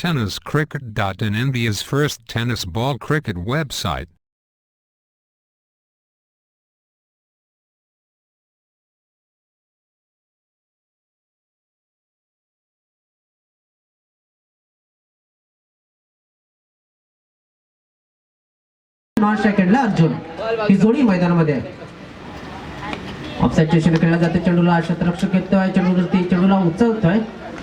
TennisCricket.in, India's first tennis ball cricket website. सेकंडला Arjun ही जोडी मैदानामध्ये offside station खेळला जाते. चेंडूला क्षेत्ररक्षक येतोय, चेंडूला उचलतोय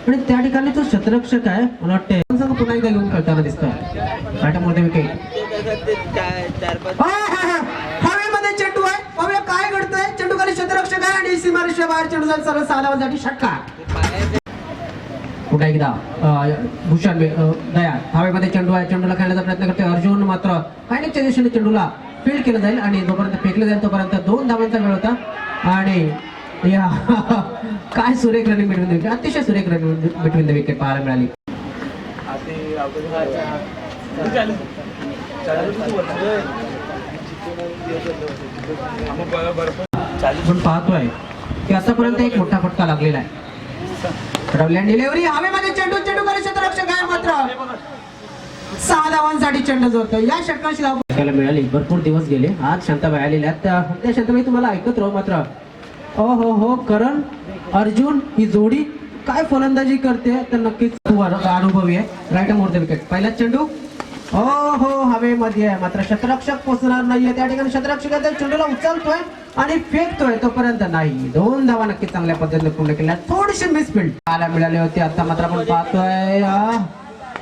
आणि त्या ठिकाणी तो क्षेत्ररक्षक आहे मला वाटते संघ पुन्हा एकदा घेऊन खेळताना दिसतोय. बॅटमध्ये विकेट हवेमध्ये चेंडू आहे. पाहूया काय घडतंय. चेंडू खाली क्षेत्ररक्षक आहे आणि सीमारेषेच्या बाहेर चेंडू जाईल सरळ 6 धावांसाठी षटकार. पुन्हा एकदा भूषण दया हवेमध्ये चेंडू आहे. चेंडूला खेळण्याचा प्रयत्न करतोय अर्जुन, मात्र फायनलच्या दिशेने चेंडूला फील्ड केलं जाईल आणि जोपर्यंत फेकलं जाईल तोपर्यंत 2 धावांचा वेळ होता आणि या काय सुरेख रनिंग बिटवीन द विकेट, अतिशय सुरेख रनिंग बिटवीन द विकेट पाहायला मिळाली. आपण पाहतोय की आतापर्यंत एक मोठा फटका लागलेला आहे. डिलिव्हरी हवेमध्ये चेंडू खाली क्षेत्ररक्षक आहे, मात्र 6 धावांसाठी चेंडू जोडतो. या षटकांची धाव बघायला मिळाली. भरपूर दिवस गेले, आज शांताबाई आलेल्या त्या शांताबाई तुम्हाला ऐकत राहू. मात्र हो करण अर्जुन ही जोडी काय फलंदाजी करते तर नक्कीच अनुभवी आहे. Right more the wicket. पहिला चेंडू हवेमध्ये आहे, मात्र क्षेत्ररक्षक पोहोचणार नाहीये. त्या ठिकाणी क्षेत्ररक्षक चेंडूला उचलतोय आणि फेकतोय तोपर्यंत नाही. 2 धावा नक्कीच चांगल्या पद्धतीने पूर्ण केल्या. थोडीशी मिसफील्ड पाहायला मिळाली होती. आता मात्र आपण पाहतोय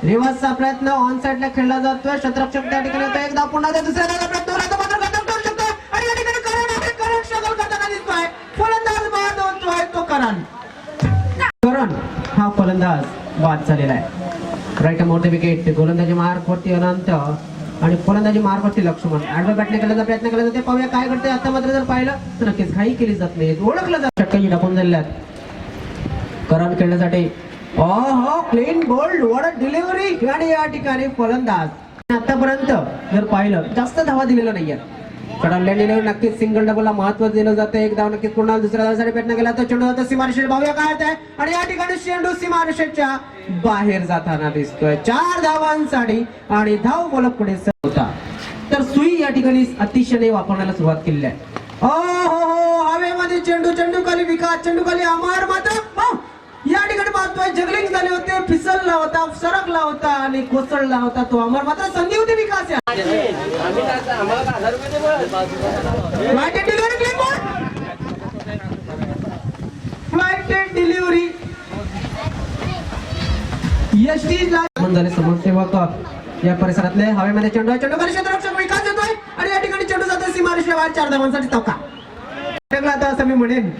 रिव्हर्सचा प्रयत्न ऑन साइडला खेळला जातोय. क्षेत्ररक्षक त्या ठिकाणी होता. एकदा पुन्हा दुसऱ्या प्रयत्न होता, मात्र गतम करू शकतो आणि या ठिकाणी करण स्ट्रगल करताना दिसतोय. फलंदाज बाद होतोय तो करण हा फलंदाज बाद झालेला आहे. Right more the wicket. गोलंदाजी मार्कवरती अनंत आणि फलंदाजी मार्कवरती लक्ष्मण. आडव्या बॅटने खेळण्याचा प्रयत्न केला जाते. पाहूया काय घडते. आता मात्र जर पाहिलं तर नक्कीच घाई केली जात नाही, ओळखलं जात. षटकांची टाकून झालेल्या आहेत करण खेळण्यासाठी. Clean bowled what a delivery आणि या ठिकाणी फलंदाज आतापर्यंत जर पाहिलं जास्त धावा दिलेला नाहीये. चढवल्याने नक्कीच सिंगल डबलला महत्व दिलं जातं. एक धाव नक्कीच पुन्हा दुसऱ्या धावासाठी प्रयत्न केला तर चेंडू जातो सीमारेषेत. भाव्या काय आहे आणि या ठिकाणी चेंडू सीमारेषेच्या बाहेर जाताना दिसतोय. 4 धावांसाठी आणि धाव फलक पुढे होता. तर सुई या ठिकाणी अतिशय वापरण्याला सुरुवात केलेली आहे. हवेमध्ये चेंडू खाली विकास, चेंडू खाली अमर, मात्र या ठिकाणी पाहतोय जगलिंग झाले होते, फिसलला होता, सरकला होता आणि कोसळला होता तो अमर, मात्र संधी होती विकास. डिलिव्हरी झाले समाजसेवक या परिसरातले. हवेमध्ये चेंडू खाली क्षेत्ररक्षक विकास येतोय आणि या ठिकाणी चेंडू जातो सीमारेषेच्या बाहेर. 4 धावांसाठी चौका आता असं मी म्हणेन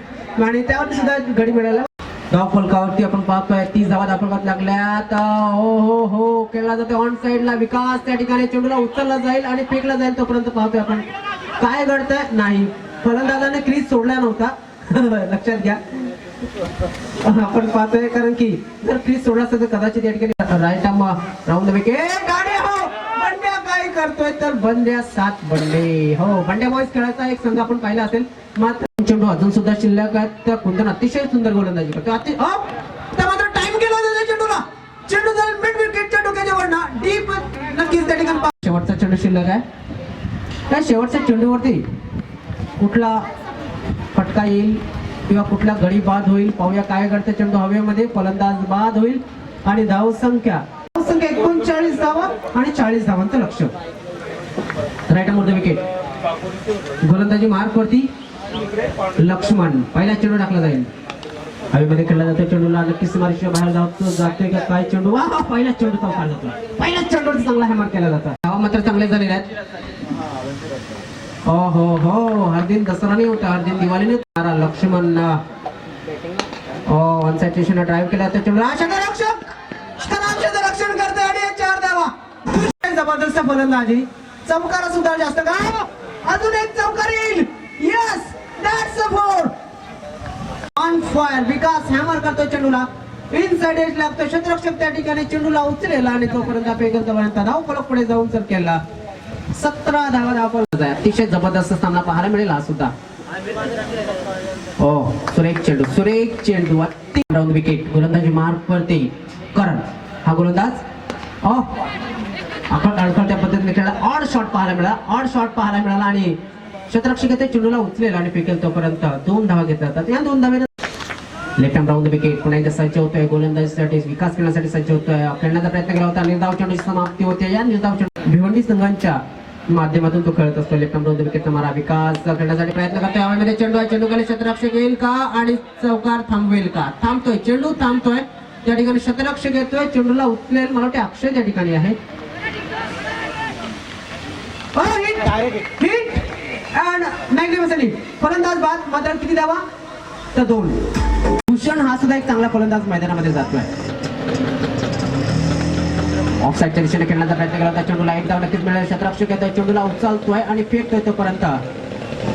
आणि त्यावरती सुद्धा गडी मिळाला. धाव फलकावरती आपण पाहतोय 30 धावा धाव फलकात लागल्यात. खेळला जाते ऑन साइडला विकास. त्या ठिकाणी चेंडूला उचलला जाईल आणि फेकला जाईल तोपर्यंत पाहतोय आपण काय घडतंय. नाही, फलंदाजाने क्रीज सोडला नव्हता लक्षात घ्या. आपण पाहतोय कारण की जर क्रीज सोडला असता तर कदाचित या ठिकाणी right arm round the wicket. Bandya काय करतोय तर बंड्या 7 बंडे. बंड्या बॉयज खेळायचा एक संघ आपण पाहिला असेल. मात्र चेंडू अजून सुद्धा शिल्लक आहेत. त्या कुंदन अतिशय सुंदर गोलंदाजी करतो. मात्र टाइम केला जातो चेंडूला. चेंडू जाईल मिड विकेटच्या डोक्याजवळनं डीप. नक्कीच त्या ठिकाणी शेवटचा चेंडू शिल्लक आहे. त्या शेवटच्या चेंडूवरती कुठला फटका येईल किंवा कुठला गडी बाद होईल पाहूया काय घडतं. चेंडू हवेमध्ये, फलंदाज बाद होईल आणि धावसंख्या 39 धावा आणि 40 धावांचं लक्ष. Right more the wicket. गोलंदाजी मार्कवरती लक्ष्मण. पहिला चेंडू टाकला जाईल. हवेमध्ये खेळला जातो. चेंडूला नक्कीच सीमारेषेच्या बाहेर जातोय का काय चेंडू. पहिला चेंडू चौकार जातो. पहिल्या चेंडूवरती चांगला हॅमर केला जातो. धावा मात्र चांगले झालेले आहेत. हरदिन दसरा नाही होता, हरदिन दिवाळी नाही होता. Laxman on side station drive केला तर चेंडू रक्षण करते आणि 4 धावा. जबरदस्त फलंदाजी. चमकारा सुद्धा जास्त का. अजून एक चमकार येईल. Yes, that's a 4 on fire. Vikas hammer करतो चेंडूला. इनसाइड एज लागतो. क्षेत्ररक्षक त्या ठिकाणी चेंडूला उचलेला आणि तोपर्यंत फेकपर्यंत धाव फलक पुढे जाऊन सर केला. 17 धावा धाव फलक. अतिशय जबरदस्त सामना पाहायला मिळेल हा सुद्धा. सुरेख चेंडू. Round wicket. गोलंदाजी मार्क वरती करण. हा गोलंदाज आपण अडखळत्या पद्धतीने खेळला. ऑड शॉट पाहायला मिळाला आणि क्षेत्ररक्षक ते चेंडूला उचलेल आणि फेकेल तोपर्यंत 2 धावा घेतल्या जातात. या 2 धावे लेफ्ट हँड राऊंड विकेट पुन्हा एकदा सज्ज होतोय. गोलंदाजीसाठी विकास करण्यासाठी सज्ज होतोय. खेळण्याचा प्रयत्न केला होता. निर्धाव चेंडूची समाप्ती होते. या निर्धाव चेंडू भिवंडी संघांच्या माध्यमातून तो खेळत असतो. लेफ्ट हँड राऊंड विकेट मारा. विकास खेळण्यासाठी प्रयत्न करतोय. हवेमध्ये चेंडू आहे. चेंडू खाली क्षेत्ररक्षक येईल का आणि चौकार थांबवेल का? थांबतोय. चेंडू थांबतोय. त्या ठिकाणी क्षेत्ररक्षक येतोय. चेंडूला उचलेल. मला वाटते अक्षय त्या ठिकाणी आहे. Hit and magnificent. फलंदाज बाद. मात्र किती धावा? तर 2. भूषण हा सुद्धा एक चांगला फलंदाज मैदानामध्ये जातोय. ऑफसाईडच्या दिशेने खेळण्याचा प्रयत्न केला होता. चेंडूला 1 धाव नक्कीच मिळेल. क्षेत्ररक्षक येतोय. चेंडूला उचलतोय आणि फेकतोय तोपर्यंत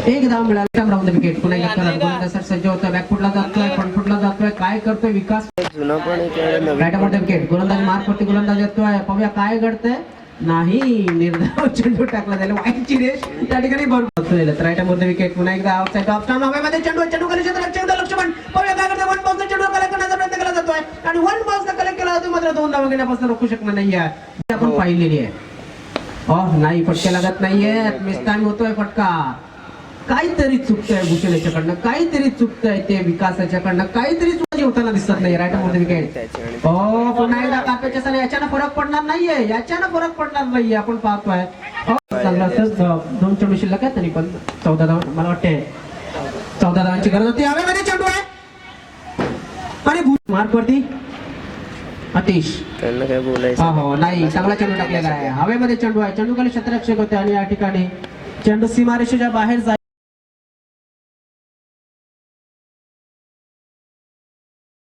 1 धाव मिळाला. राऊंड विकेट पुन्हा एकदा गोलंदाज सज्ज होतोय. बॅकफुटला जातोय. फ्रंटफुटला जातोय. काय करतोय विकास? Right hand wicket. गोलंदाज मार्कवरती गोलंदाज येतोय. पाहूया काय घडतंय. नाही, निर्धाव चेंडू टाकला जाईल. वाईटची रेष त्या ठिकाणी बरोबर. राईट हँड विकेट पुन्हा एकदा ऑफसाईड. ऑफ स्टंप हवेमध्ये चेंडू खाली क्षेत्ररक्षक लक्ष्मण. पाहूया काय करतोय. 1 बॉलचा चेंडू कलेक्ट करण्याचा प्रयत्न केला जातोय आणि 1 बॉलचा कलेक्ट केला जातोय. मात्र 2 धावा घेण्यापासून रोखू शकणार नाहीये. आपण पाहिलेली आहे. नाही, फटके लागत नाहीये. मिस टाइम होतोय फटका. काहीतरी चुकतंय भूषण याच्याकडनं. काहीतरी चुकतंय ते विकासाच्याकडनं. काहीतरी चुकी होताना दिसत नाही. Right hand wicket. पुन्हा एकदा काप्याच्या साली याच्यानं फरक पडणार नाहीये. आपण पाहतोय. चांगला असंच 2 चेंडू शिल्लक आहेत. तरी पण 14 धावा मला वाटते 14 धावांची गरज होती. हवेमध्ये चेंडू आहे आणि मार्कवरती अतिश. त्यांना काय बोलायचं? हो, नाही, चांगला चेंडू टाकलेला आहे. हवेमध्ये चेंडू आहे. चेंडू खाली क्षेत्ररक्षक होते आणि या ठिकाणी चेंडू सीमारेषेच्या बाहेर